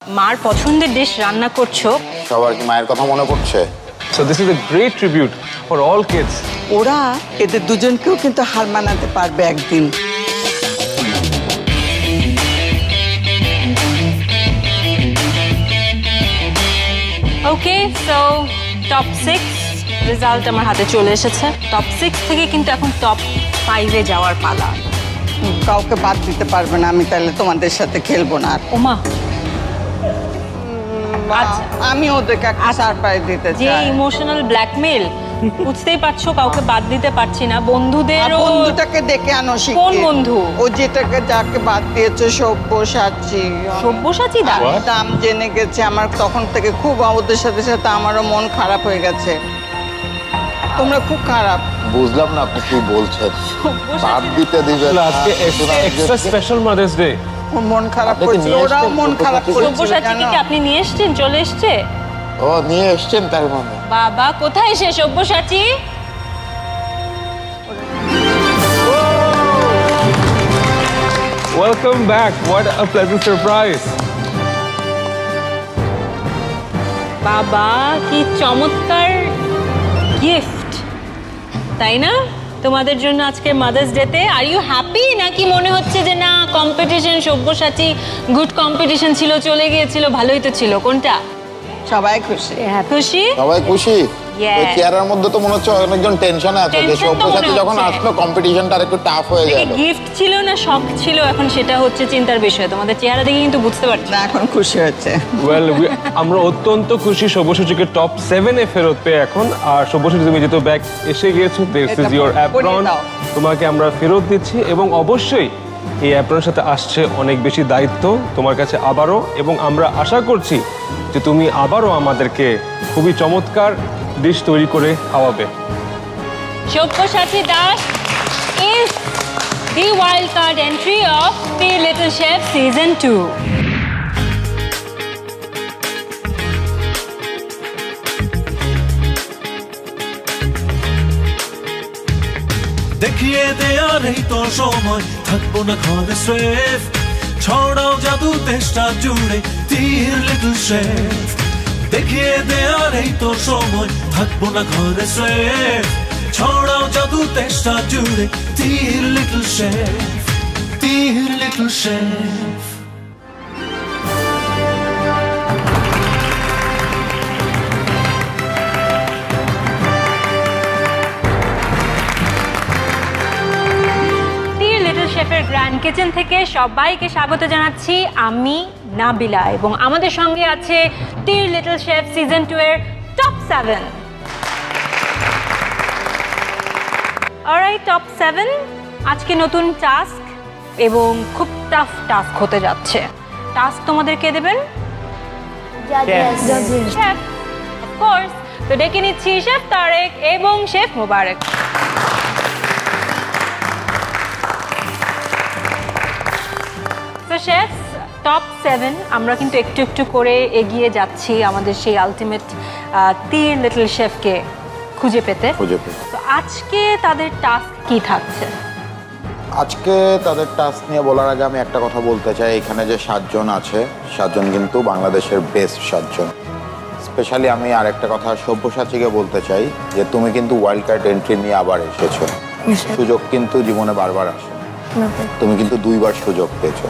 মার পছন্দের ডিশ রান্না করছো, সবার কি মায়ের কথা মনে পড়ছে? So this is a great tribute for all kids. ওরা এদের দুজনকেও কিন্তু হার মানাতে পারবে একদিন। ওকে, সো টপ 6 রেজাল্ট আমার হাতে চলে এসেছে। টপ 6 থেকে কিন্তু এখন টপ 5 এ যাওয়ার পালা। কাউকে বাদ দিতে পারবে না, আমি তাহলে তোমাদের সাথে খেলবো না আর। ওমা, আচ্ছা, আমি ওদেরকে একটা সারপ্রাইজ দিতে যে চাই। ইমোশনাল ব্ল্যাকমেল, বুঝতেই পারছো কাউকে বাদ দিতে পারছি না। বন্ধুদের বন্ধুটাকে ডেকে আনো শিখিয়ে। কোন বন্ধু? ও যাকে বাদ দিয়েছে, সব্যসাচী। সব্যসাচী দা দাম জেনে গেছে আমার, তখন থেকে খুব ওদের সাথে সাথে আমারও মন খারাপ হয়ে গেছে। তোমরা খুব খারাপ। বুঝলাম না আপনি কি বলছেন। বাদ দিতে দিবেন আজকে এক্সট্রা স্পেশাল মাদার্স ডে। ওর মন খারাপ করেছিল, ওরাও মন খারাপ করেছিল। সব্যসাচীকে কি আপনি নিয়ে এসেছেন? চলে এসছে? ও নিয়ে এসছেন তার মানে। বাবা, কোথায় সে Sabyasachi? Welcome back. What a pleasant surprise. বাবা, কি চমৎকার গিফট, তাই না? তোমাদের জন্য আজকে মাদার্স ডেতে। আর ইউ হ্যাপি, নাকি মনে হচ্ছে যে না কম্পিটিশন, সব্যসাচী গুড কম্পিটিশন ছিল, চলে গিয়েছিল, ভালোই তো ছিল? কোনটা? সবাই খুশি। খুশি? সবাই খুশি। Yes. ওই চেয়ারের মধ্যে তো মনে হচ্ছে অনেকজন টেনশনে আছে যে Tension তো সব্যসাচী মনে যখন হচ্ছে। আসলো কম্পিটিশনটা একটু টাফ হয়ে গেল। গিফট ছিল না শখ ছিল, এখন সেটা হচ্ছে চিন্তার বিষয়। তোমাদের চেহারা দেখে কিন্তু বুঝতে পারছি। না, এখন খুশি হচ্ছে। Well, আমরা অত্যন্ত খুশি সব্যসাচীকে টপ 7 এ ফেরত পেয়ে এখন। আর সব্যসাচী, তুমি যেহেতু ব্যাগ এসে গিয়েছো, দিস ইজ ইওর অ্যাপ্রন, তোমাকে আমরা ফেরত দিচ্ছি। এবং অবশ্যই এই অ্যাপ্রনের সাথে আসছে অনেক বেশি দায়িত্ব তোমার কাছে আবারও। এবং আমরা আশা করছি যে তুমি আবারও আমাদেরকে খুবই চমৎকার ডিশ তৈরি করে খাওয়াবে। Sabyasachi Das is the wild card entry of The Little Chef Season 2. দেখিয়ে দেয়ার এই তো সময়, থাকবো না ঘরে স্রেফ, ছড়াও জাদু দেশটা জুড়ে তীর লিটল শেফ। দেখিয়ে দেয়ার এই তো সময়, থাকবো না ঘরে স্রেফ, ছড়াও জাদু দেশটা জুড়ে তীর লিটল শেফ, তীর লিটল শেফ। শেফের গ্র্যান্ড কিচেন থেকে সবাইকে স্বাগত জানাচ্ছি। আমি নাবিলা এবং আমাদের সঙ্গে আছে তীর লিটল শেফ সিজন 2 এর টপ 7। অলরাইট, টপ 7 আজকে নতুন টাস্ক এবং খুব টাফ টাস্ক হতে যাচ্ছে। টাস্ক তোমাদের কে দেবেন? Chef, of course. তো ডেকে নিচ্ছি শেফ তারেক এবং শেফ মোবারক। শেফ, টপ 7 আমরা কিন্তু একটু একটু করে এগিয়ে যাচ্ছি আমাদের সেই আলটিমেট তীর লিটল শেফকে খুঁজে পেতে। তো আজকে তাদের টাস্ক কি থাকছে? আজকে তাদের টাস্ক নিয়ে বলার আগে আমি একটা কথা বলতে চাই। এখানে যে 7 জন আছে, 7 জন কিন্তু বাংলাদেশের বেস্ট 7 জন। স্পেশালি আমি আরেকটা কথা সব্যসাচীকে বলতে চাই যে তুমি কিন্তু ওয়াইল্ড কার্ড এন্ট্রি নিয়ে আবার এসেছো। সুযোগ কিন্তু জীবনে বারবার আসে, তুমি কিন্তু 2 বার সুযোগ পেয়েছো।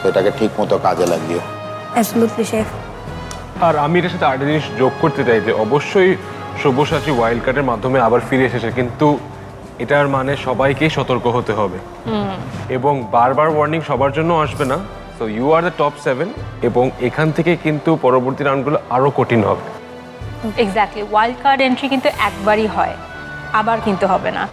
সেটাকে ঠিক মতো কাজে লাগিও। আর আমি এটার সাথে আরেকটা জিনিস যোগ করতে চাই যে অবশ্যই সব্যসাচী ওয়াইল্ড কার্ডের মাধ্যমে আবার ফিরে এসেছে, কিন্তু এটার মানে সবাইকেই সতর্ক হতে হবে এবং বারবার ওয়ার্নিং সবার জন্য আসবে না। So you are the top 7 এবং এখান থেকে কিন্তু পরবর্তী রাউন্ডগুলো আরো কঠিন হবে। এক্স্যাক্টলি, ওয়াইল্ড কার্ড এন্ট্রি কিন্তু একবারই হয়, আবার কিন্তু হবে না।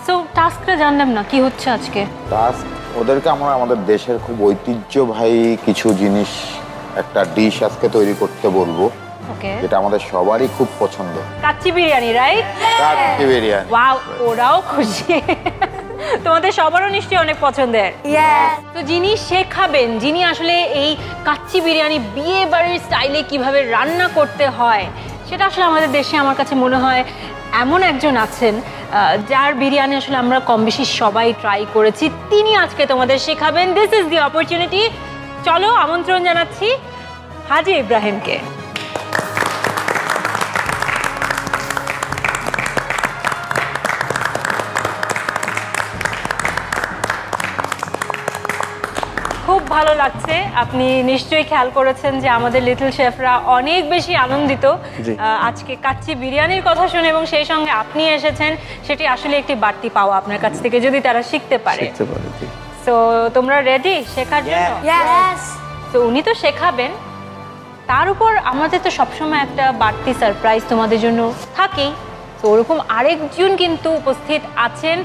সো টাস্কটা জানলাম না কি হচ্ছে আজকে। টাস্ক ওদেরকে আমরা আমাদের দেশের খুব ঐতিহ্যবাহী কিছু জিনিস, একটা ডিশ আজকে তৈরি করতে বলবো, যেটা আমাদের সবারই খুব পছন্দ। কাচ্চি বিরিয়ানি, রাইট? কাচ্চি বিরিয়ানি। ওয়াও, ওরাও খুশি। তোমাদের সবারও নিশ্চয়ই অনেক পছন্দের। তো যিনি শেখাবেন, যিনি আসলে এই কাচ্চি বিরিয়ানি বিয়ে বাড়ির স্টাইলে কিভাবে রান্না করতে হয়, সেটা আসলে আমাদের দেশে আমার কাছে মনে হয় এমন একজন আছেন যার বিরিয়ানি আসলে আমরা কম বেশি সবাই ট্রাই করেছি, তিনি আজকে তোমাদের শেখাবেন। দিস ইজ দি অপরচুনিটি, চলো আমন্ত্রণ জানাচ্ছি হাজী ইব্রাহিমকে। খুব ভালো লাগছে। আপনি নিশ্চয়ই খেয়াল করেছেন যে আমাদের লিটল শেফরা অনেক বেশি আনন্দিত আজকে কাচ্চি বিরিয়ানির কথা শুনে, এবং সেই সঙ্গে আপনি এসেছেন, সেটি আসলে একটি বাড়তি পাওয়া আপনার কাছ থেকে যদি তারা শিখতে পারে। তো তোমরা রেডি শেখার জন্য? তো উনি তো শেখাবেন, তার উপর আমাদের তো সবসময় একটা বাড়তি সারপ্রাইজ তোমাদের জন্য থাকেই। তো ওরকম আরেকজন কিন্তু উপস্থিত আছেন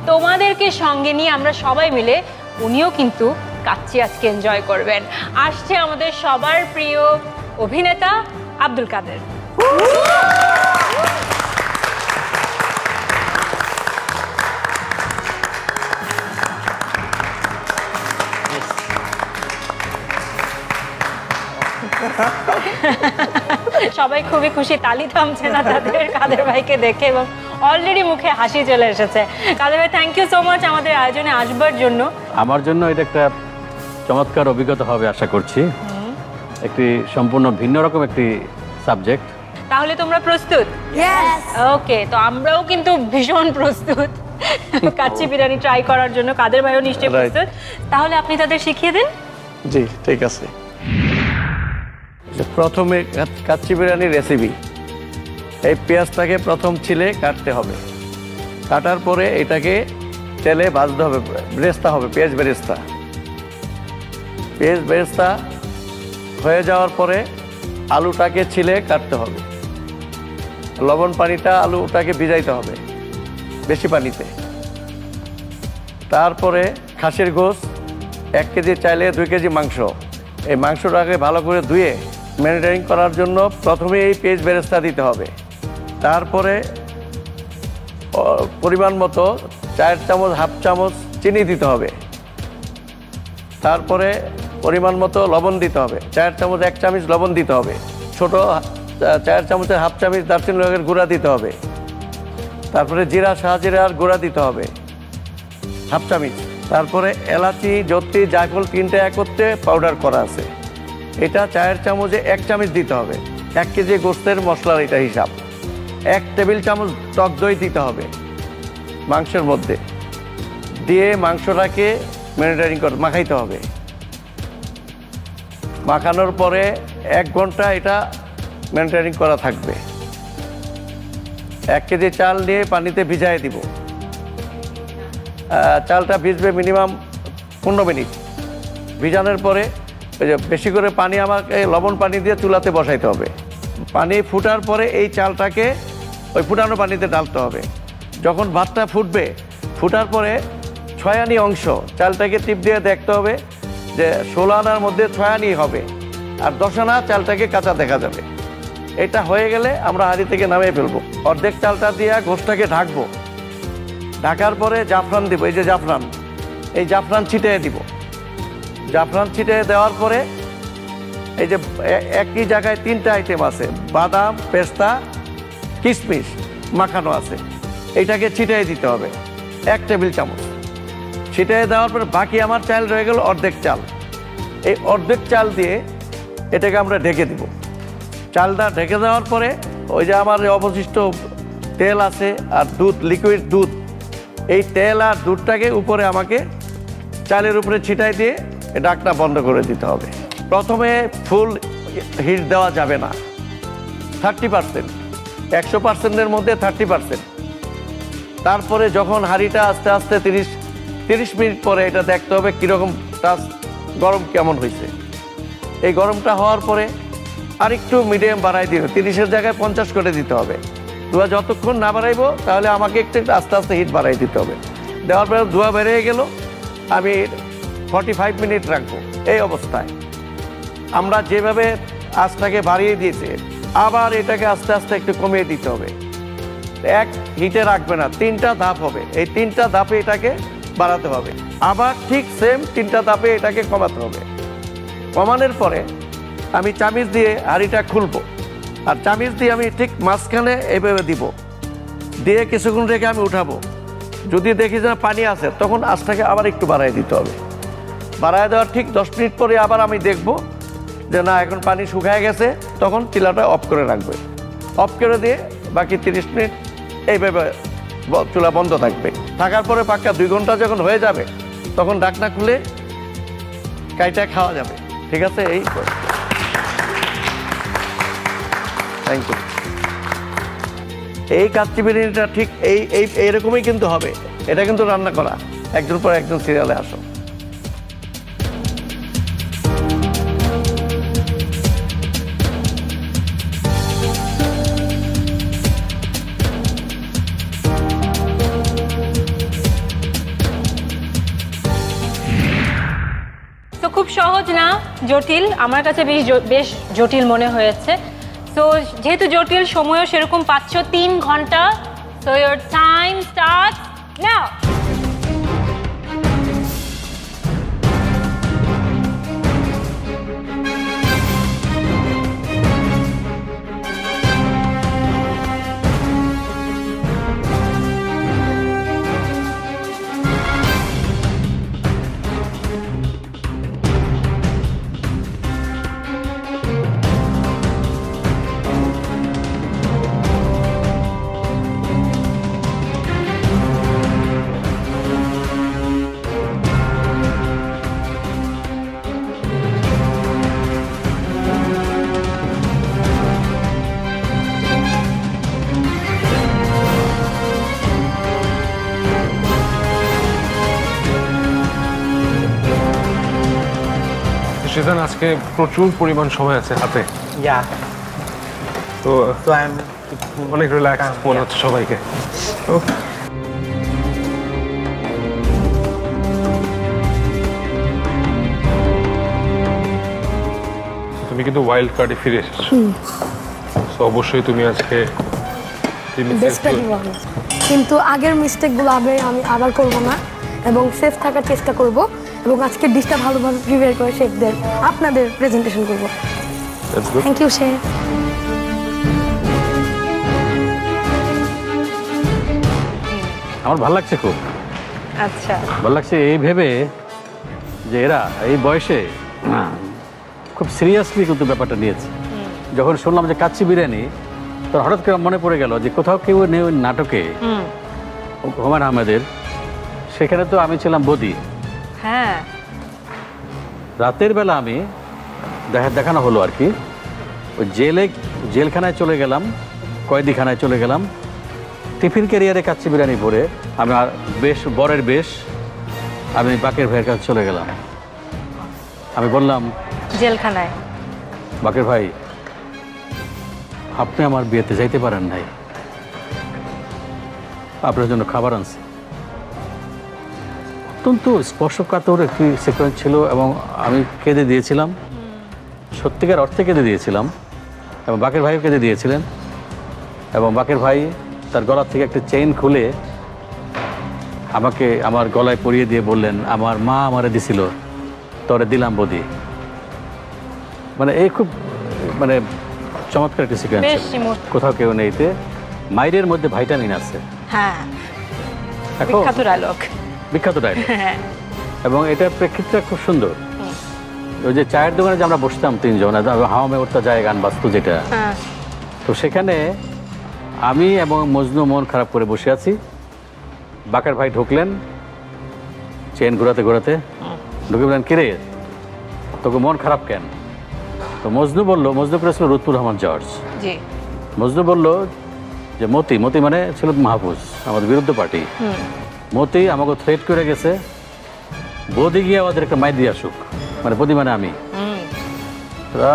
তোমাদেরকে সঙ্গে নিয়ে, আমরা সবাই মিলে, উনিও কিন্তু কাচ্চি আজকে এনজয় করবেন। আসছে আমাদের সবার প্রিয় অভিনেতা আব্দুল কাদের। সবাই খুবই খুশি, তালি থামছে না তাদের কাদের ভাইকে দেখে, এবং অলরেডি মুখে হাসি চলে এসেছে। কাদের ভাই, থ্যাংক ইউ সো মাচ আমাদের আয়োজনে আসবার জন্য। আমার জন্য এটা একটা চমৎকার অভিজ্ঞতা হবে আশা করছি, একটি সম্পূর্ণ ভিন্ন রকম একটি সাবজেক্ট। তাহলে তোমরা প্রস্তুত? ওকে, তো আমরাও কিন্তু ভীষণ প্রস্তুত কাচ্চি বিরিয়ানি ট্রাই করার জন্য। কাদের ভাইও নিশ্চয়ই প্রস্তুত। তাহলে আপনি তাদের শিখিয়ে দিন। জি ঠিক আছে। প্রথমে কাচ্চি বিরিয়ানির রেসিপি, এই পেঁয়াজটাকে প্রথম ছিলে কাটতে হবে, কাটার পরে এটাকে তেলে ভাজতে হবে, বেরেস্তা হবে, পেঁয়াজ বেরেস্তা। পেঁয়াজ বেরেস্তা হয়ে যাওয়ার পরে আলুটাকে ছিলে কাটতে হবে, লবণ পানিটা আলুটাকে ভিজাইতে হবে বেশি পানিতে। তারপরে খাসির গোশত 1 কেজি চাইলে 2 কেজি মাংস, এই মাংসটাকে ভালো করে ধুয়ে ম্যারিনেটিং করার জন্য প্রথমে এই পেঁয়াজ বেরেস্তা দিতে হবে। তারপরে পরিমাণ মতো 4 চামচ, হাফ চামচ চিনি দিতে হবে। তারপরে পরিমাণ মতো লবণ দিতে হবে, 4 চামচ 1 চামচ লবণ দিতে হবে। ছোট 4 চামচের হাফ চামচ দারচিনি লবঙ্গের গুঁড়া দিতে হবে। তারপরে জিরা শাহজিরার গুঁড়া দিতে হবে হাফ চামচ। তারপরে এলাচি, জত্রি, জায়ফল 3টে একত্রে পাউডার করা আছে, এটা 4 চামচে 1 চামচ দিতে হবে। 1 কেজি গোস্তের মশলার এটা হিসাব। 1 টেবিল চামচ টক দই দিতে হবে মাংসের মধ্যে, দিয়ে মাংসটাকে ম্যারিনেটিং করে মাখাইতে হবে। মাখানোর পরে 1 ঘন্টা এটা ম্যারিনেটিং করা থাকবে। 1 কেজি চাল নিয়ে পানিতে ভিজাই দিব। চালটা ভিজবে মিনিমাম 15 মিনিট। ভিজানোর পরে ওই যে বেশি করে পানি আমাকে লবণ পানি দিয়ে চুলাতে বসাইতে হবে। পানি ফুটার পরে এই চালটাকে ওই ফুটানো পানিতে ঢালতে হবে। যখন ভাতটা ফুটবে, ফুটার পরে 6 আনি অংশ চালটাকে টিপ দিয়ে দেখতে হবে যে 16 আনার মধ্যে 6 আনি হবে, আর 10 আনা চালটাকে কাঁচা দেখা যাবে। এটা হয়ে গেলে আমরা হাঁড়ি থেকে নামিয়ে ফেলবো। অর্ধেক চালটা দিয়ে গোশতটাকে ঢাকবো। ঢাকার পরে জাফরান দিব, এই যে জাফরান, এই জাফরান ছিটিয়ে দিব। জাফরান ছিটিয়ে দেওয়ার পরে এই যে একই জায়গায় 3টা আইটেম আছে, বাদাম, পেস্তা, কিশমিশ মাখানো আছে, এইটাকে ছিটিয়ে দিতে হবে 1 টেবিল চামচ। ছিটিয়ে দেওয়ার পরে বাকি আমার চাল রয়ে গেল অর্ধেক চাল। এই অর্ধেক চাল দিয়ে এটাকে আমরা ঢেকে দিব। চালটা ঢেকে দেওয়ার পরে ওই যে আমার অবশিষ্ট তেল আছে আর দুধ, লিকুইড দুধ, এই তেল আর দুধটাকে উপরে আমাকে চালের উপরে ছিটাই দিয়ে ঢাকনা বন্ধ করে দিতে হবে। প্রথমে ফুল হিট দেওয়া যাবে না, 30%, 100%-এর মধ্যে 30%। তারপরে যখন হাঁড়িটা আস্তে আস্তে 30 মিনিট পরে এটা দেখতে হবে কীরকম টাচ, গরম কেমন হয়েছে। এই গরমটা হওয়ার পরে আরেকটু মিডিয়াম বাড়াই দিবে, 30-এর জায়গায় 50 করে দিতে হবে। ধোঁয়া যতক্ষণ না বাড়াইবো তাহলে আমাকে একটু আস্তে আস্তে হিট বাড়াই দিতে হবে। দেওয়ার পরে ধোঁয়া বেরিয়ে গেল, আমি 45 মিনিট রাখবো। এই অবস্থায় আমরা যেভাবে আঁচটাকে বাড়িয়ে দিয়েছে, আবার এটাকে আস্তে আস্তে একটু কমিয়ে দিতে হবে। 1 হিটে রাখবে না, 3টা ধাপ হবে। এই 3টা ধাপে এটাকে বাড়াতে হবে, আবার ঠিক সেম 3টা ধাপে এটাকে কমাতে হবে। কমানোর পরে আমি চামিচ দিয়ে হাঁড়িটা খুলবো, আর চামিচ দিয়ে আমি ঠিক মাঝখানে এইভাবে দিব, দিয়ে কিছুক্ষণ রেখে আমি উঠাবো। যদি দেখি যে পানি আছে তখন আঁচটাকে আবার একটু বাড়াই দিতে হবে। বাড়ায় দেওয়ার ঠিক 10 মিনিট পরে আবার আমি দেখব যে না এখন পানি শুকায় গেছে, তখন চুলাটা অফ করে রাখবে। অফ করে দিয়ে বাকি 30 মিনিট এইভাবে চুলা বন্ধ থাকবে। থাকার পরে পাক্কা 2 ঘন্টা যখন হয়ে যাবে তখন ঢাকনা খুলে কাইটা খাওয়া যাবে। ঠিক আছে? এই থ্যাংক ইউ। এই কাচ্চি বিরিয়ানিটা ঠিক এইরকমই কিন্তু হবে। এটা কিন্তু রান্না করা, একজন পর একজন সিরিয়ালে আসো। তো খুব সহজ না, জটিল। আমার কাছে বেশ জটিল মনে হয়েছে। তো যেহেতু জটিল, সময়ও সেরকম পাচ্ছ 3 ঘন্টা। So your time starts now. সেখানে আজকে প্রচুর পরিমাণ সময় আছে হাতে। Yeah. তো So I'm অনেক রিল্যাক্স মনে হচ্ছে সবাইকে। তুমি কিন্তু ওয়াইল্ড কার্ডে ফিরে এসেছো, তো অবশ্যই তুমি আজকে বেস্টটা দিব আমি, কিন্তু আগের মিস্টেকগুলো আমি আবার করব না এবং সেফ থাকার চেষ্টা করব এবং আজকে ডিশটা ভালোভাবে প্রিপেয়ার করে শেফদের আপনাদের প্রেজেন্টেশন করব। Thank you chef. আমার ভালো লাগছে খুব। আচ্ছা, ভালো লাগছে এই ভেবে যে এরা এই বয়সে খুব সিরিয়াসলি কিন্তু ব্যাপারটা নিয়েছে। যখন শুনলাম যে কাচ্চি বিরিয়ানি, তো হঠাৎ করে মনে পড়ে গেল যে কোথাও কেউ নেই ওই নাটকে হুমায়ুন আহমেদের, সেখানে তো আমি ছিলাম বদি। হ্যাঁ, রাতের বেলা আমি দেখানো হলো আর কি, ওই জেলখানায় চলে গেলাম, কয়েদিখানায় চলে গেলাম, টিফিন ক্যারিয়ারে কাচ্চি বিরিয়ানি ভরে আমি আর বরের বেশ আমি বাকের ভাইয়ের কাছে চলে গেলাম। আমি বললাম জেলখানায়, বাকের ভাই আপনি আমার বিয়েতে যাইতে পারেন নাই, আপনার জন্য খাবার আনছি। অত্যন্ত স্পর্শকাতর একটি সিকোয়েন্স ছিল এবং আমি কেঁদে দিয়েছিলাম, সত্যিকার অর্থে কেঁদে দিয়েছিলাম এবং বাকের ভাইও কেঁদে দিয়েছিলেন। এবং বাকের ভাই তার গলা থেকে একটা চেইন খুলে আমাকে আমার গলায় পরিয়ে দিয়ে বললেন, আমার মা আমারে দিছিল, তরে দিলাম বদি। মানে এই খুব মানে চমৎকার একটা সিকোয়েন্স, কোথাও কেউ নেইতে মাইরের মধ্যে ভাইটামিন আছে। হ্যাঁ, বিখ্যাত ডায়লগ। এবং এটার প্রেক্ষিতটা খুব সুন্দর। ওই যে চায়ের দোকানে যে আমরা বসতাম তিনজন, হাওয়া মে উঠতা যায় গান বাজতো যেটা, তো সেখানে আমি এবং মজনু মন খারাপ করে বসে আছি। বাকের ভাই ঢুকলেন চেন ঘোরাতে ঘোরাতে, ঢুকে বললেন কিরে তোকে মন খারাপ কেন? তো মজনু করেছিল রুতুর রহমান জর্জ। মজনু বলল যে মতি মানে ছিল মাহফুজ, আমাদের বিরুদ্ধ পার্টি। মতি আমাকে থ্রেট করে গেছে, বদি গিয়ে আমাদের একটা মাই দিয়ে আসুক, মানে বদি মানে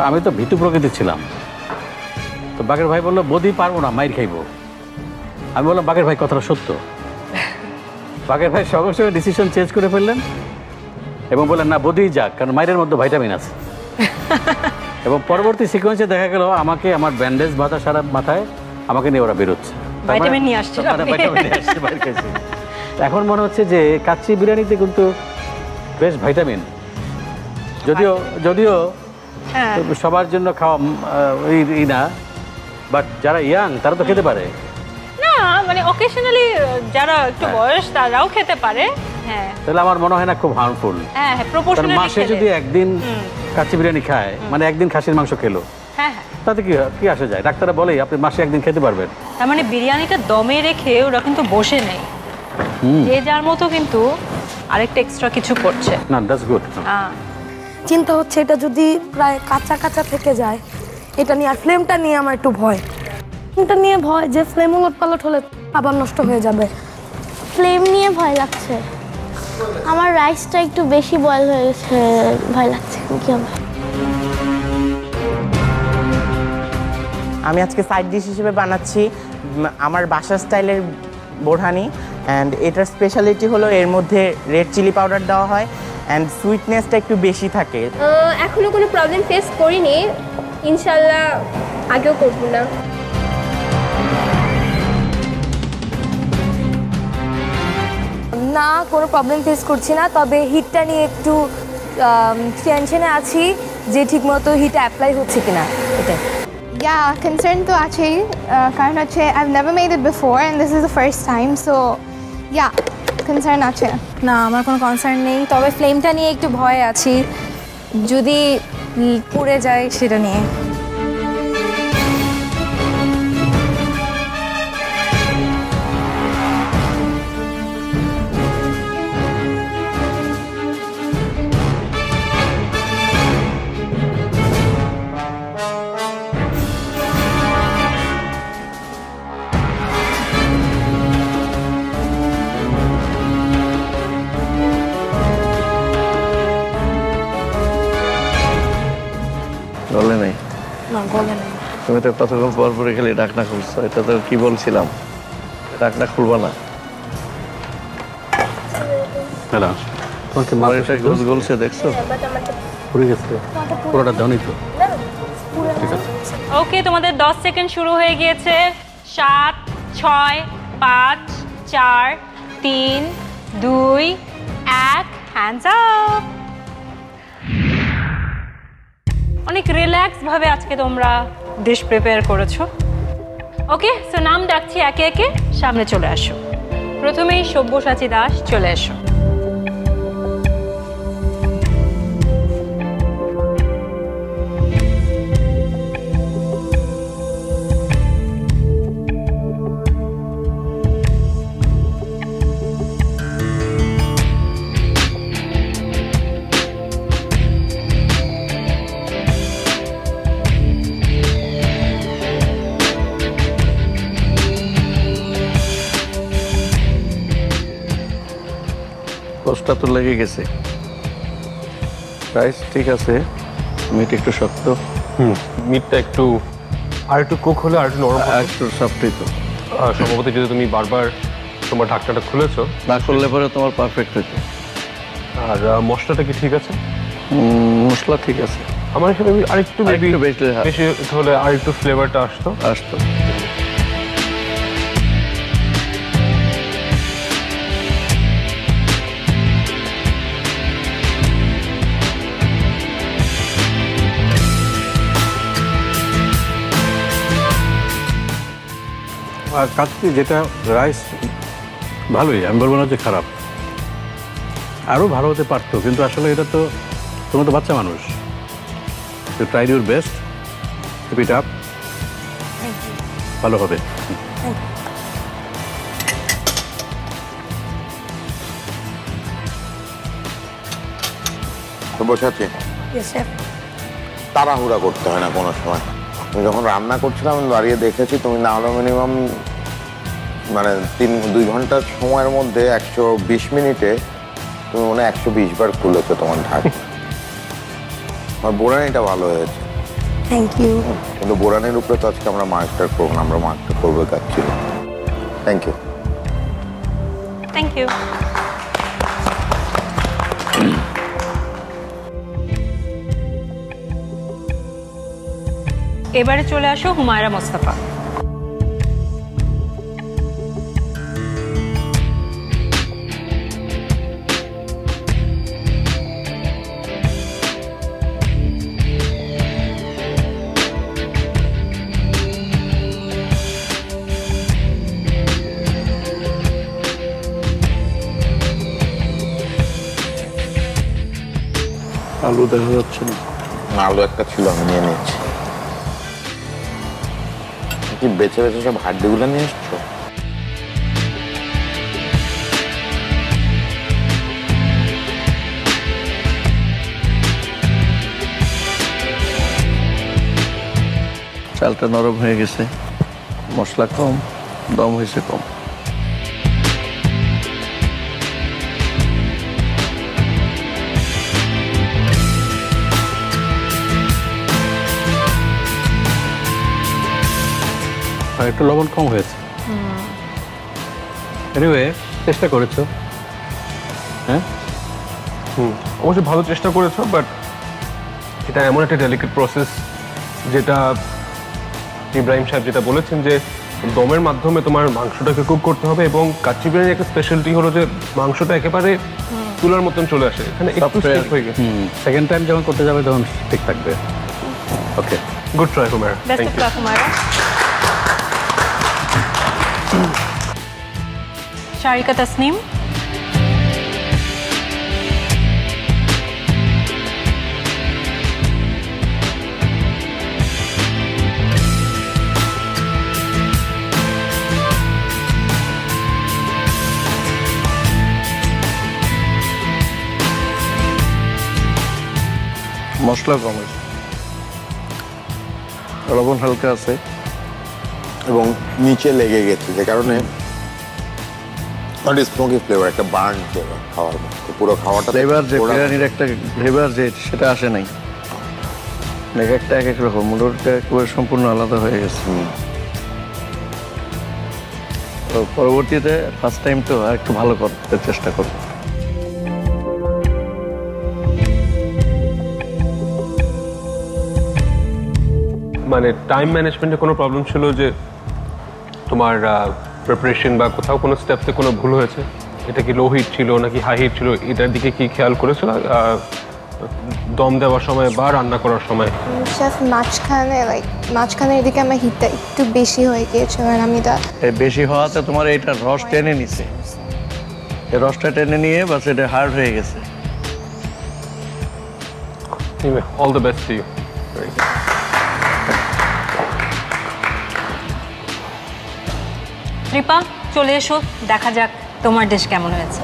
আমি তো ভীতু প্রকৃতির ছিলাম। তো বাকের ভাই বললো বদি পারবো না, মাইর খাইবো। আমি বললাম বাকের ভাই কথাটা সত্য। বাকের ভাই সঙ্গে সঙ্গে ডিসিশন চেঞ্জ করে ফেললেন এবং বললেন না বদি যাক, কারণ মাইরের মধ্যে ভাইটামিন আছে। এবং পরবর্তী সিকোয়েন্সে দেখা গেল আমাকে আমার ব্যান্ডেজ বাঁধা সারা মাথায় আমাকে নিয়ে ওরা বেরোচ্ছে, ভাইটামিন নিয়ে আসছে। এখন মনে হচ্ছে যে কাচ্চি বিরিয়ানিতে কিন্তু বেশ ভাইটামিন, যদিও সবার জন্য খাওয়া না, বাট যারা ইয়াং তারা তো খেতে পারে না, মানে অকেশনালি যারা একটু বয়স তারাও খেতে পারে। হ্যাঁ তাহলে আমার মনে হয় না খুব হার্মফুল। হ্যাঁ প্রপোর্শনালি মাসে যদি একদিন কাচ্চি বিরিয়ানি খায়, মানে একদিন খাসির মাংস খেলো, হ্যাঁ তাতে কি আসে যায়? ডাক্তাররা বলেই আপনি মাসে একদিন খেতে পারবেন। তার মানে বিরিয়ানিটা দমে রেখে ওরা কিন্তু বসে নেই, যে যার মতো কিন্তু আরেকটা এক্সট্রা কিছু করছে। না, দ্যাটস গুড। চিন্তা হচ্ছে এটা যদি প্রায় কাঁচা কাঁচা থেকে যায়, এটা নিয়ে আর ফ্লেমটা নিয়ে আমার একটু ভয়। ফ্লেমটা নিয়ে ভয় যে ফ্লেম উলট পালট হলে আবার নষ্ট হয়ে যাবে। ফ্লেম নিয়ে ভয় লাগছে। আমার রাইসটা একটু বেশি বয়েল হয়ে গেছে, ভয় লাগছে কি হবে। আমি আজকে সাইড ডিশ হিসেবে বানাচ্ছি আমার বাসার স্টাইলের বোরহানি। অ্যান্ড এটার স্পেশালিটি হলো এর মধ্যে রেড চিলি পাউডার দেওয়া হয় অ্যান্ড সুইটনেসটা একটু বেশি থাকে। এখনো কোনো প্রবলেম ফেস করিনি, ইনশাল্লাহ আগেও করব না। না, কোনো প্রবলেম ফেস করছি না, তবে হিটটা নিয়ে একটু টেনশনে আছি যে ঠিকমতো হিট অ্যাপ্লাই হচ্ছে কিনা এটা। ইয়া কনসার্ন তো আছেই, কারণ হচ্ছে I never made it before and this is the first time, so yeah concern আছে। না, আমার কোনো কনসার্ন নেই, তবে ফ্লেমটা নিয়ে একটু ভয় আছি, যদি পুড়ে যায় সেটা নিয়ে। গলে নাই? না, গলে নাই। তুমি তো কতক্ষণ পর পরে খেলে ঢাকনা খুলছো, এটা তো কি বলছিলাম, ঢাকনা খুলবা না। তোমার এটা গোল গোলছে দেখছো, পুড়ে গেছে পুরোটা দাওনি তো। ঠিক আছে, ওকে, তোমাদের 10 সেকেন্ড শুরু হয়ে গিয়েছে। 7 6 5 4 3 2 1 হ্যান্ডস আপ। অনেক রিল্যাক্স ভাবে আজকে তোমরা ডিশ প্রিপেয়ার করেছো। ওকে, সো নাম ডাকছি একে একে, সামনে চলে আসো। প্রথমেই সব্যসাচী দাস, চলে এসো। কষ্টটা তো লেগে গেছে। রাইস ঠিক আছে, মিট একটু শক্ত। মিটটা একটু আর একটু কুক হলে আর একটু নরম, একটু সফটই তো। সম্ভবত যদি তুমি বারবার তোমার ঢাকনাটা খুলেছো, না করলে পরে তোমার পারফেক্ট হতো। আর মশলাটা কি ঠিক আছে? মশলা ঠিক আছে। আমার এখানে আরেকটু বেশি হলে আর একটু ফ্লেভারটা আসতো। আর কাচ্চি যেটা রাইস ভালোই, আমি বলবো না যে খারাপ, আরও ভালো হতে পারতো, কিন্তু আসলে এটা তো তোমরা তো বাচ্চা মানুষ, you tried your best, keep it up, ভালো হবে। তো বসাচ্ছি, তাড়াহুড়া করতে হয় না কোনো সময়। আমি যখন রান্না করছিলাম আমি দাঁড়িয়ে দেখেছি, তুমি না হলেও মিনিমাম মানে 2 ঘন্টার সময়ের মধ্যে 120 মিনিটে তুমি মনে হয় 120 বার খুলেছো তোমার ঢাক। আমার বোরানিটা ভালো হয়েছে, থ্যাংক ইউ। কিন্তু বোরানির উপরে তো আজকে আমরা মাস্টার করবো না, আমরা মাস্টার করবো kacchi. Thank you, thank you. এবারে চলে আসো হুমায়রা মোস্তফা। আলু দেখা যাচ্ছে না। আলু একটা ছিল, আমি নিয়ে নিচ্ছি। কি বেছে বেছে সব হাড্ডিগুলো নিয়ে এসছো? চালটা নরম হয়ে গেছে, মশলা কম, দম হয়েছে কম। আর একটু লবণ কম হয়েছে। এনিওয়ে চেষ্টা করেছো, হ্যাঁ অবশ্যই ভালো চেষ্টা করেছো, বাট এটা এমন একটা ডেলিকেট প্রসেস যেটা ইব্রাহিম সাহেব যেটা বলেছেন যে দমের মাধ্যমে তোমার মাংসটাকে কুক করতে হবে, এবং কাচ্চি বিরিয়ানির একটা স্পেশালিটি হলো যে মাংসটা একেবারে তুলার মতন চলে আসে, এখানে একটু স্টিফ হয়ে গেছে। সেকেন্ড টাইম যখন করতে যাবে তখন ঠিক থাকবে। Okay, good try Humaira. Best of luck Humaira. Sharika Tasnim, মশলা কম আছে, লবণ হালকা আছে, এবং নিচে লেগে গেছে যে কারণে স্মোকি ফ্লেভার, একটা বার্ন ফ্লেভার খাওয়ার মধ্যে। পুরো খাওয়াটা ফ্লেভার যে বিরিয়ানির একটা ফ্লেভার যে সেটা আসে নাই। এক একটা এক এক রকম, মুডটা একেবারে সম্পূর্ণ আলাদা হয়ে গেছে। তো পরবর্তীতে ফার্স্ট টাইম তো আর একটু ভালো করতে চেষ্টা করবো। মানে টাইম ম্যানেজমেন্টে কোনো প্রবলেম ছিল যে তোমার প্রিপারেশন বা কোথাও কোনো স্টেপসে কোনো ভুল হয়েছে? এটা কি লো হিট ছিল নাকি হাই হিট ছিল, এটার দিকে কি খেয়াল করেছিল দম দেওয়ার সময় বা রান্না করার সময়? শেফ মাঝখানের দিকে আমার হিটটা একটু বেশি হয়ে গিয়েছিল, আমি বেশি হওয়াতে তোমার এটা রস টেনে নিছে, এই রসটা টেনে নিয়ে বাস এটা হার্ড হয়ে গেছে। All the best to you. Ripa চলে এসো, দেখা যাক তোমার ডিশ কেমন হয়েছে।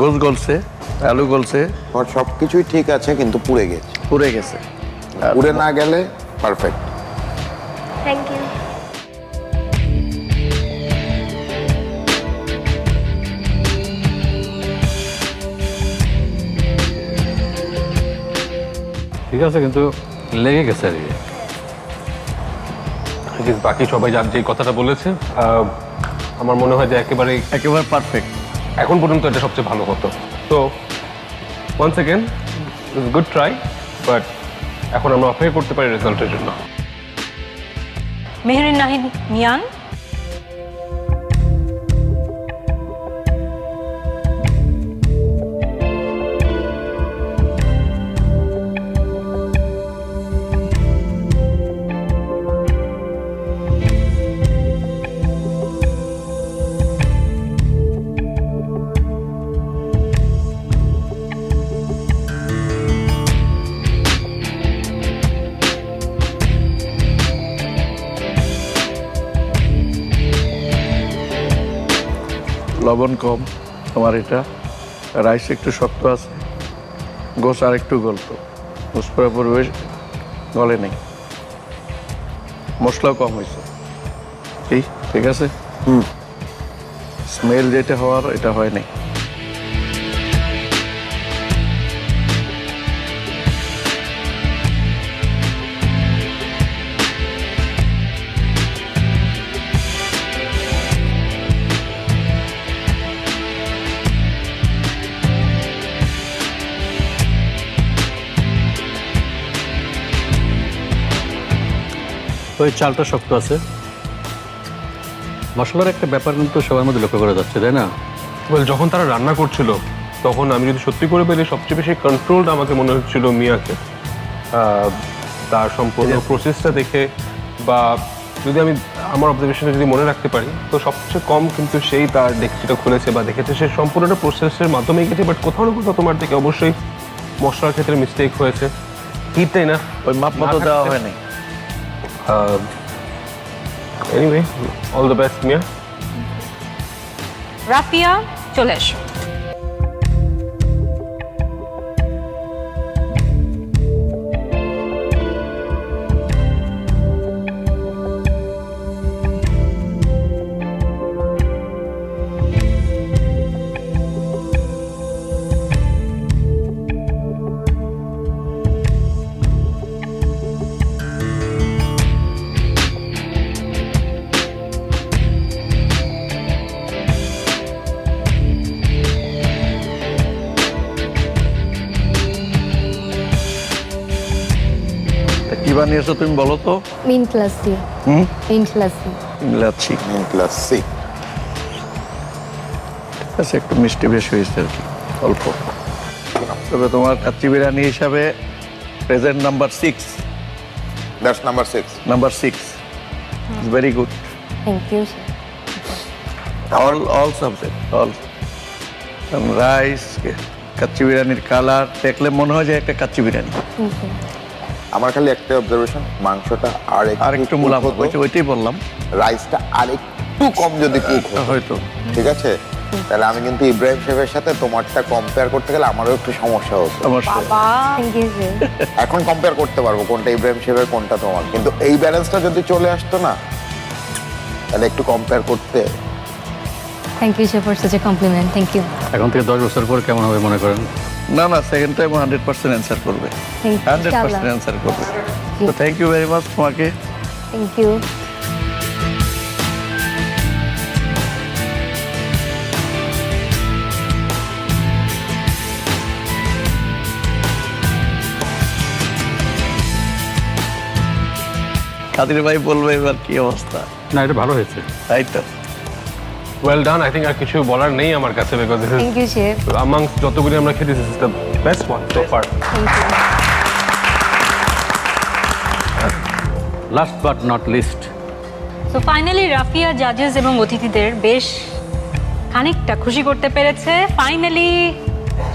গোল গলছে, আলু গলছে, সবকিছুই ঠিক আছে, কিন্তু পুড়ে গেছে। পুড়ে গেছে, পুড়ে না গেলে পারফেক্ট। Thank you. ঠিক আছে, কিন্তু লেগে গেছে আর কি। বাকি সবাই যার যে কথাটা বলেছে আমার মনে হয় যে একেবারে পারফেক্ট। এখন পর্যন্ত এটা সবচেয়ে ভালো হতো। তো once again good try, but এখন আমরা অপেক্ষা করতে পারি রেজাল্টের জন্য। মেহরিন নাহিদ মিয়ান, লবণ কম তোমার, এটা রাইস একটু শক্ত আছে, গোস আর একটু গল্প, গোস পুরোপুরি গলে নেই, মশলাও কম হয়েছে। ঠিক আছে, স্মেল যেটা হওয়ার এটা হয় নাই। ওই চালটা শক্ত আছে, মশলার একটা ব্যাপার কিন্তু সবার মধ্যে লক্ষ্য করা যাচ্ছে, তাই না? যখন তারা রান্না করছিল তখন আমি যদি সত্যি করে বলি সবচেয়ে বেশি কন্ট্রোলড আমাকে মনে হচ্ছিল মিয়াকে। তার সম্পূর্ণ প্রসেসটা দেখে বা যদি আমি আমার অবজারভেশনে যদি মনে রাখতে পারি তো সবচেয়ে কম কিন্তু সেই তার ডেকচিটা খুলেছে বা দেখেছে সে সম্পূর্ণটা প্রসেসের মাধ্যমে গেছে। বাট কোথাও না কোথাও তোমার থেকে অবশ্যই মশলার ক্ষেত্রে মিস্টেক হয়েছে। হিটটাই না, ওই মাপ মতো দেওয়া হয়নি। এনিওয়ে অল দ্য বেস্ট মিয়া। রাফিয়া চলে এসো। কি বানিয়েছো তুমি বলো তো? Mint lassi. Mint lassi. Lassi. Mint lassi. আচ্ছা, একটু মিষ্টি বেশি হয়েছে আর কি, অল্প। তবে তোমার কাচ্চি বিরিয়ানি হিসাবে present number 6। That's number 6। Number 6 is very good. Thank you. all subject, all rice, kacchi বিরিয়ানির কালার দেখলে মনে হয় যে একটা কাচ্চি বিরিয়ানি। আমার খালি একটা অবজারভেশন, মাংসটা আর একটু মুলাম হয়েছে, ওইটাই বললাম। রাইসটা আর একটু কম যদি কুক হয়তো, ঠিক আছে? তাহলে আমি কিন্তু ইব্রাহিম শেফের সাথে তোমারটা কম্পেয়ার করতে গেলে আমারও একটু সমস্যা হতো। এখন কম্পেয়ার করতে পারবো কোনটা ইব্রাহিম শেফের কোনটা তোমার, কিন্তু এই ব্যালেন্সটা যদি চলে আসতো না তাহলে একটু কম্পেয়ার করতে। Thank you chef for such a compliment. Thank you. এখন থেকে 10 বছর পর কেমন হবে মনে করেন? না না, সেকেন্ড টাইম 100% অ্যান্সার করবে। 100% অ্যান্সার করবে। তো থ্যাংক ইউ ভেরি মাচ তোমাকে। Thank you. কাদের ভাই বলবে এবার কি অবস্থা? না, এটা ভালো হয়েছে। তাই তো, ওয়েল ডান। আই থিঙ্ক আর কিছু বলার নেই আমার কাছে, because this is thank you chef. amongst যতগুলি আমরা খেয়েছি this is the best one so far. Last but not least, তো ফাইনালি রাফিয়া জাজেস এবং অতিথিদের বেশ খানিকটা খুশি করতে পেরেছে। ফাইনালি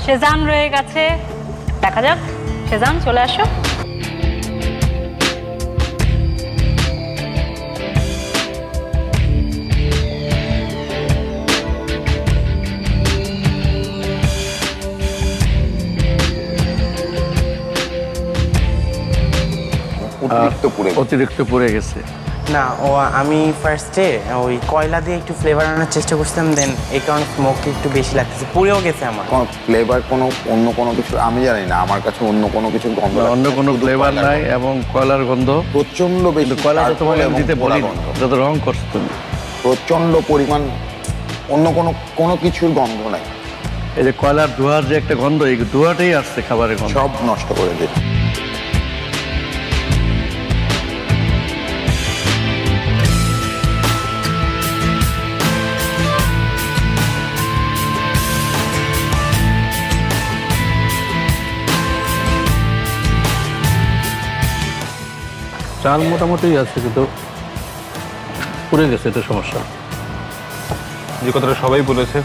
শেজান রয়ে গেছে। দেখা যাক, শেজান চলে আসো। অতিরিক্ত পুড়ে গেছে। না, আমি ফার্স্টে ওই কয়লা দিয়ে একটু ফ্লেভার আনার চেষ্টা করছিলাম, দেন এই কারণে স্মোক একটু বেশি লাগতেছে, পুড়েও গেছে আমার। কোনো ফ্লেভার, অন্য কোনো কিছু আমি জানি না, আমার কাছে অন্য কোনো কিছু গন্ধ, অন্য কোনো ফ্লেভার নাই এবং কয়লার গন্ধ প্রচন্ড বেশি। কয়লা তো তোমাকে দিতে বলি, যত রং করছো তুমি, প্রচন্ড পরিমাণ, অন্য কোনো কিছুর গন্ধ নাই। এই যে কয়লার ধোঁয়ার যে একটা গন্ধ, এই ধোঁয়াটাই আসছে খাবারের গন্ধ, সব নষ্ট করে দিচ্ছে। চাল মোটামুটি আছে কিন্তু পুড়ে গেছে, এটা সমস্যা। যে কথাটা সবাই বলেছে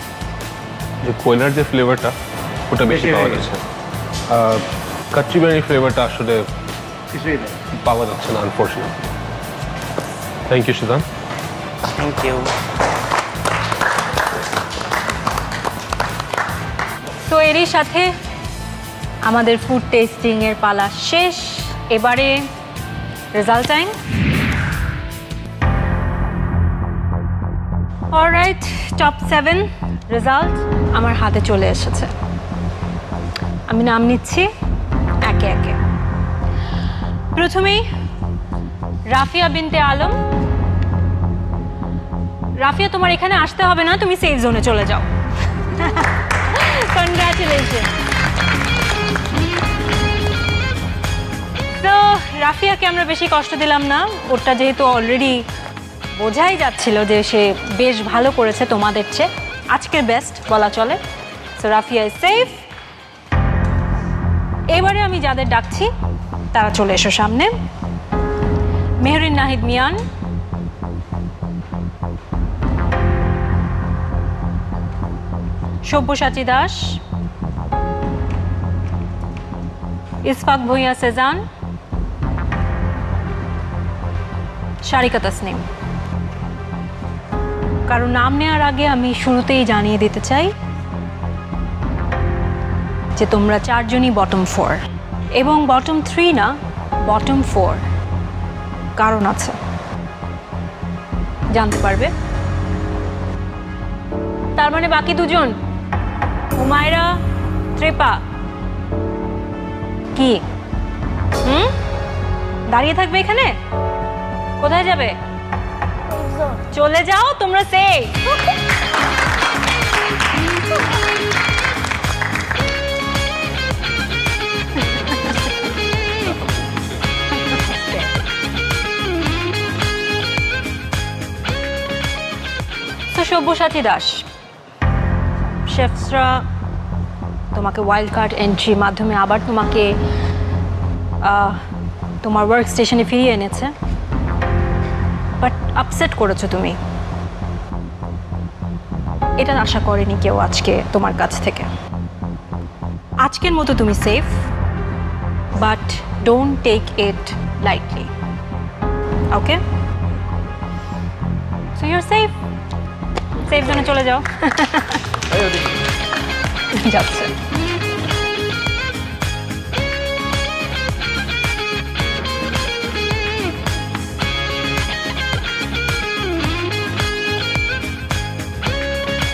যে কয়লার যে ফ্লেভারটা ওটা বেশি পাওয়া যাচ্ছে, কাচ্চি বিরিয়ানির ফ্লেভারটা আসলে পাওয়া যাচ্ছে না unfortunately. Thank you Sujan. Thank you. তো এরই সাথে আমাদের ফুড টেস্টিং এর পালা শেষ। এবারে result time. Alright, top 7 result আমার হাতে চলে এসেছে। আমি নাম নিচ্ছি একে একে। প্রথমেই রাফিয়া বিনতে আলম। রাফিয়া, তোমার এখানে আসতে হবে না, তুমি সেফ জোনে চলে যাও। কনগ্রাচুলেশন। তো রাফিয়াকে আমরা বেশি কষ্ট দিলাম না, ওটা যেহেতু অলরেডি বোঝাই যাচ্ছিল যে সে বেশ ভালো করেছে তোমাদের চেয়ে। আজকের বেস্ট বলা চলে। So Rafia is safe. এবারে আমি যাদের ডাকছি তারা চলে এসো সামনে। মেহরিন নাহিদ মিয়ান, সব্যসাচী দাস, ইসফাক ভুঁইয়া সেজান, সারিকা তাসনিম। কারণ নাম নেওয়ার আগে আমি শুরুতেই জানিয়ে দিতে চাই যে তোমরা চারজনই বটম 4 এবং বটম 3 না, বটম 4। কারণ আছে, জানতে পারবে। তার মানে বাকি দুজন হুমায়রা, ত্রেপা কি দাঁড়িয়ে থাকবে এখানে? কোথায় যাবে? চলে যাও তোমরা। সেই সব্যসাচী দাস, শেফসরা তোমাকে ওয়াইল্ড কার্ড এন্ট্রির মাধ্যমে আবার তোমাকে তোমার ওয়ার্ক স্টেশনে ফিরিয়ে এনেছে, বাট আপসেট করেছো তুমি। এটা আশা করেনি কেউ আজকে তোমার কাছ থেকে। আজকের মতো তুমি safe, but don't take it lightly, okay? So you are safe. Safe জোনে চলে যাও। যাচ্ছে।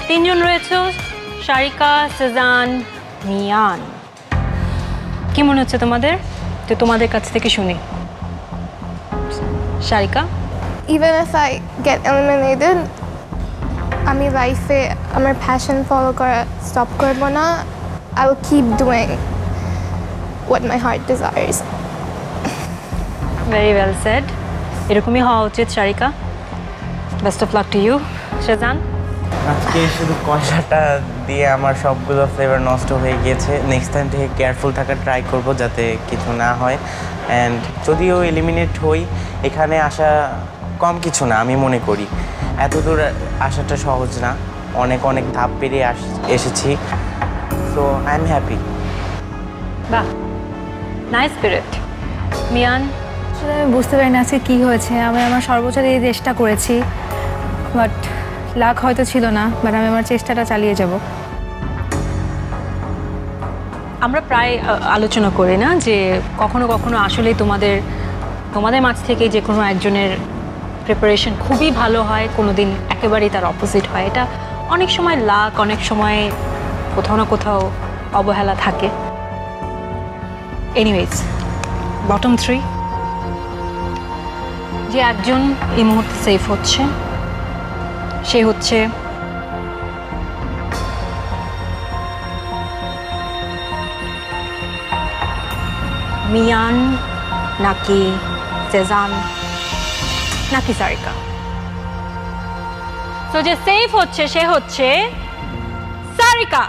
তিনজন রয়েছে, সারিকা, সেজান, মিয়ান। কি মনে হচ্ছে তোমাদের? তো তোমাদের কাছ থেকে শুনি। Sarika, Even if I get eliminated, আমি লাইফে আমার প্যাশন ফলো করা স্টপ করব না। I will keep doing what my heart desires. Very well said. এরকমই হওয়া উচিত Sarika. Best of luck to you. Sezan, আজকে শুধু কষাটা দিয়ে আমার সবগুলো ফ্লেভার নষ্ট হয়ে গিয়েছে। নেক্সট টাইম থেকে কেয়ারফুল থাকার ট্রাই করব যাতে কিছু না হয়। অ্যান্ড যদিও এলিমিনেট হই, এখানে আসা কম কিছু না আমি মনে করি। এত দূর আসাটা সহজ না, অনেক অনেক ধাপ পেরিয়ে এসেছি। So I am happy. বাহ, নাইস স্পিরিট। মিয়ান, আসলে আমি বুঝতে পারি না আজকে কী হয়েছে। আমি আমার সর্বোচ্চ দিয়ে চেষ্টা করেছি, বাট লাক হয়তো ছিল না, বাট আমি আমার চেষ্টাটা চালিয়ে যাব। আমরা প্রায় আলোচনা করি না যে কখনো কখনো আসলে তোমাদের মাঝ থেকে যে কোনো একজনের প্রিপারেশন খুবই ভালো হয়, কোনো দিন একেবারেই তার অপোজিট হয়। এটা অনেক সময় লাক, অনেক সময় কোথাও না কোথাও অবহেলা থাকে। এনিওয়েজ, বটম 3 যে একজন এই মুহূর্তে সেফ হচ্ছে, সে হচ্ছে মিয়ান, নাকি সেজান, নাকি সারিকা? তো যে সেফ হচ্ছে সে হচ্ছে সারিকা।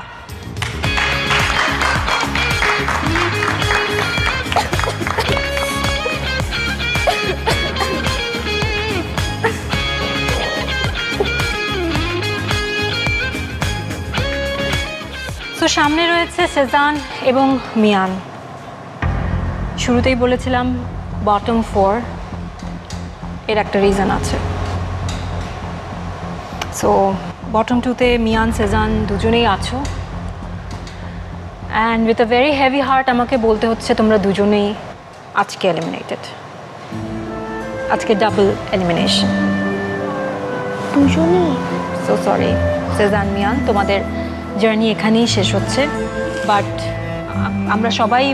তো সামনে রয়েছে সেজান এবং মিয়ান। শুরুতেই বলেছিলাম বটম 4, এর একটা রিজন আছে। সো বটম 2তে মিয়ান, সেজান দুজনেই আছো, and with a very heavy heart আমাকে বলতে হচ্ছে তোমরা দুজনেই আজকে এলিমিনেটেড। আজকে ডাবল এলিমিনেশন। দুজনেই। সো সরি সেজান, মিয়ান, তোমাদের জার্নি এখানেই শেষ হচ্ছে। বাট আমরা সবাই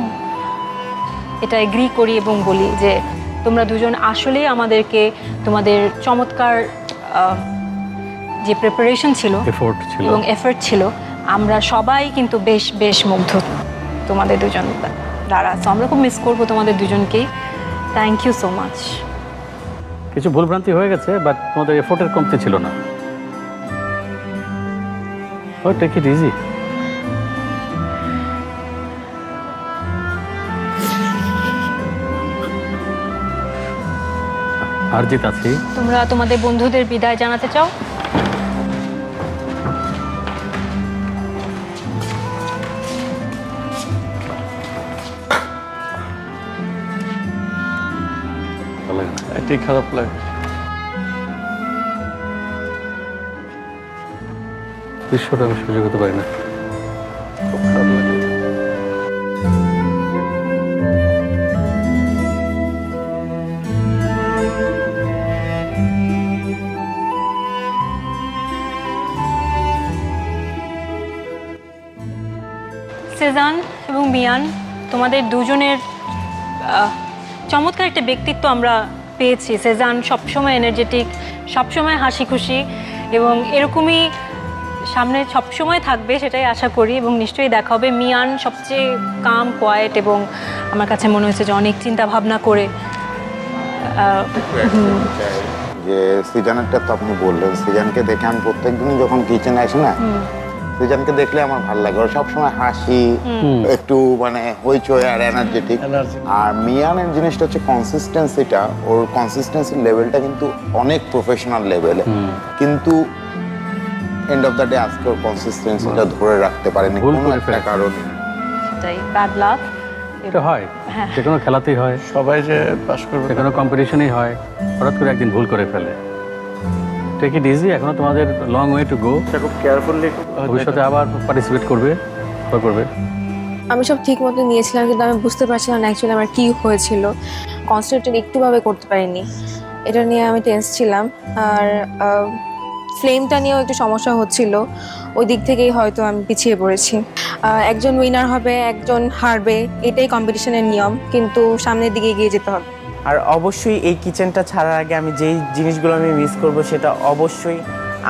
এটা এগ্রি করি এবং বলি যে তোমরা দুজন আসলেই আমাদেরকে তোমাদের চমৎকার যে প্রিপারেশন ছিল এবং এফোর্ট ছিল, আমরা সবাই কিন্তু বেশ মুগ্ধ তোমাদের দুজন দ্বারা। সো আমরা খুব মিস করবো তোমাদের দুজনকেই। Thank you so much. কিছু ভুলভ্রান্তি হয়ে গেছে, বাট তোমাদের এফোর্টের কমতি ছিল না। Oh, take it easy. আরজিত আছি। তোমরা তোমাদের বন্ধুদের বিদায় জানাতে চাও? এটাই খারাপ লাগে। বিশ্বটা আমি সহ্য করতে পারি না, খুব খারাপ লাগে। সেজান এবং মিয়ান, তোমাদের দুজনের চমৎকার একটা ব্যক্তিত্ব আমরা পেয়েছি। সেজান সবসময় এনার্জেটিক, সবসময় হাসি খুশি এবং এরকমই সামনে সবসময় থাকবে সেটাই আশা করি এবং নিশ্চয়ই দেখা হবে। মিয়ান সবচেয়ে কাম কোয়াইট এবং আমার কাছে মনে হয়েছে যে অনেক চিন্তা ভাবনা করে। যে সিজানেরটা তো আপনি বললেন, সিজানকে দেখে আমি প্রত্যেকদিন যখন কিচেনে আসি না, সিজানকে দেখলে আমার ভালো লাগে। ওর সবসময় হাসি, একটু মানে হইচই আর এনার্জেটিক। আর মিয়ানের জিনিসটা হচ্ছে কনসিস্টেন্সিটা, ওর কনসিস্টেন্সির লেভেলটা কিন্তু অনেক প্রফেশনাল লেভেলে, কিন্তু এন্ড অফ দ্য ডে আজকে ওর কনসিস্টেন্সিটা ধরে রাখতে পারেনি কোনো একটা কারণে। সেটাই ব্যাড লাক। এটা হয়, যে কোনো খেলাতেই হয়, সবাই যে পাস করবে যে কোনো কম্পিটিশনেই হয়, হঠাৎ করে একদিন ভুল করে ফেলে। টেক ইট ইজি, এখনো তোমাদের লং ওয়ে টু গো। খুব কেয়ারফুলি ভবিষ্যতে আবার পার্টিসিপেট করবে। আমি সব ঠিক মতো নিয়েছিলাম, কিন্তু আমি বুঝতে পারছিলাম না অ্যাকচুয়ালি আমার কী হয়েছিল। কনসেন্ট্রেট একটুভাবে করতে পারিনি, এটা নিয়ে আমি টেন্স ছিলাম। আর ফ্লেমটা নিয়েও একটু সমস্যা হচ্ছিল, ওই দিক থেকেই হয়তো আমি পিছিয়ে পড়েছি। একজন উইনার হবে, একজন হারবে, এটাই কম্পিটিশনের নিয়ম, কিন্তু সামনের দিকে এগিয়ে যেতে হবে। আর অবশ্যই এই কিচেনটা ছাড়ার আগে আমি যেই জিনিসগুলো আমি মিস করব সেটা অবশ্যই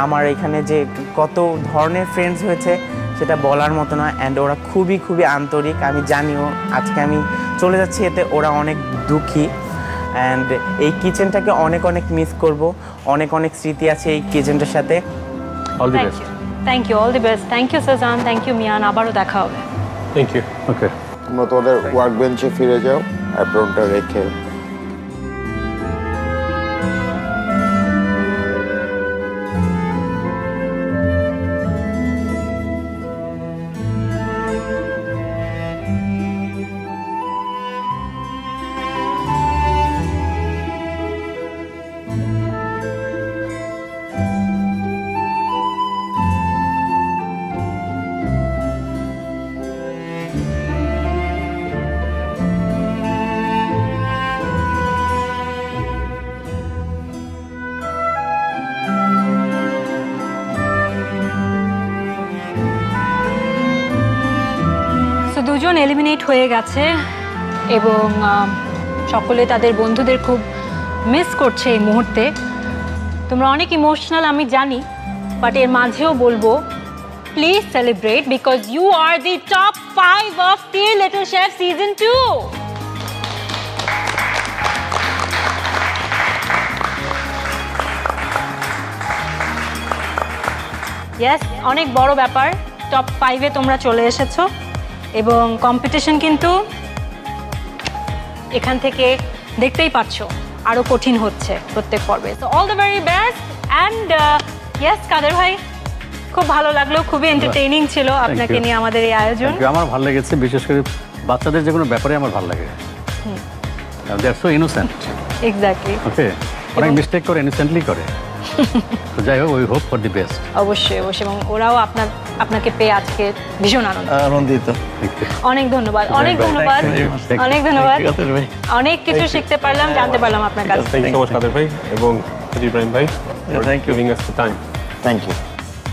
আমার এখানে যে কত ধরনের ফ্রেন্ডস হয়েছে সেটা বলার মতো না। অ্যান্ড ওরা খুবই খুবই আন্তরিক। আমি জানিও আজকে আমি চলে যাচ্ছি, এতে ওরা অনেক দুঃখী। অ্যান্ড এই কিচেনটাকে অনেক অনেক মিস করব। অনেক অনেক স্মৃতি আছে এই কিচেনটার সাথে। All the best. Thank you, all the best. Thank you Sezan, thank you Mian, আবারও দেখা হবে। Thank you. ওকে, তোমরা তোমাদের ওয়ার্ক বেঞ্চে ফিরে যাও, অ্যাপ্রনটা রেখে। দুজন এলিমিনেট হয়ে গেছে এবং সকলে তাদের বন্ধুদের খুব মিস করছে এই মুহূর্তে। তোমরা অনেক ইমোশনাল আমি জানি, বাট এর মাঝেও বলবো please celebrate because you are the top 5 of Teer little chef season 2। Yes, অনেক বড় ব্যাপার, টপ 5-এ তোমরা চলে এসেছো এবং কম্পিটিশন কিন্তু এখান থেকে দেখতেই পাচ্ছ আরো কঠিন হচ্ছে প্রত্যেক পর্বে। তো all the very best. And yes Kader ভাই, খুব ভালো লাগলো, খুবই এন্টারটেইনিং ছিল আপনাকে নিয়ে আমাদের এই আয়োজন। আমার ভালো লেগেছে, বিশেষ করে বাচ্চাদের যে কোনো ব্যাপারে আমার ভালো লাগে। দে আর সো ইনোসেন্ট। এক্স্যাক্টলি। ওকে, অনেক মিস্টেক করে, ইনোসেন্টলি করে। তো যাই হোক, we hope for the best. অবশ্যই অবশ্যই, এবং ওরাও আপনাকে পেয়ে আজকে ভীষণ আনন্দিত। অনেক ধন্যবাদ, অনেক ধন্যবাদ, অনেক ধন্যবাদ। অনেক কিছু শিখতে পারলাম, জানতে পারলাম আপনার কাছে। Thank you so much Kader ভাই এবং ইব্রাহিম ভাই। Thank you. Giving us the time. Thank you.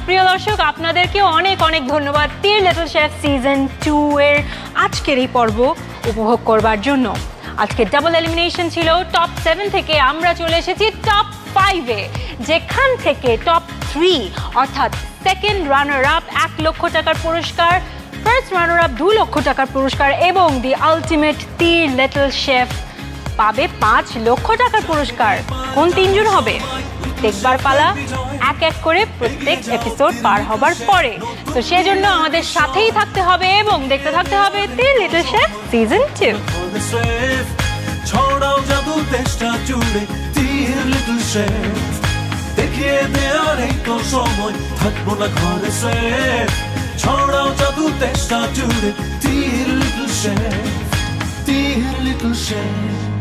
প্রিয় দর্শক, আপনাদেরকে অনেক অনেক ধন্যবাদ টিয়ার লিটল শেফ সিজন 2 এর আজকের এই পর্ব উপভোগ করবার জন্য। আজকে ডাবল এলিমিনেশন ছিল। টপ 7 থেকে আমরা চলে এসেছি টপ 5-এ, যেখান থেকে টপ 3 অর্থাৎ সেকেন্ড রানার আপ 1 লক্ষ টাকার পুরস্কার, ফার্স্ট রানার আপ 2 লক্ষ টাকার পুরস্কার এবং the ultimate Teer little chef পাবে 5 লক্ষ টাকার পুরস্কার। কোন তিনজন হবে দেখবার পালা। এক এক করে প্রত্যেক এপিসোড পার হবার পরে। তো সেজন্য আমাদের সাথেই থাকতে হবে এবং দেখতে থাকতে হবে দি লিটল শেফ সিজন 2। ছড়াও জাদু দেশটা জুড়ে দি লিটল শেফ, দেখিয়ে দেয়ার এই তো সময় থাকবো না ঘরে সেফ। ছড়াও জাদু দেশটা জুড়ে দি লিটল শেফ, দি লিটল শেফ।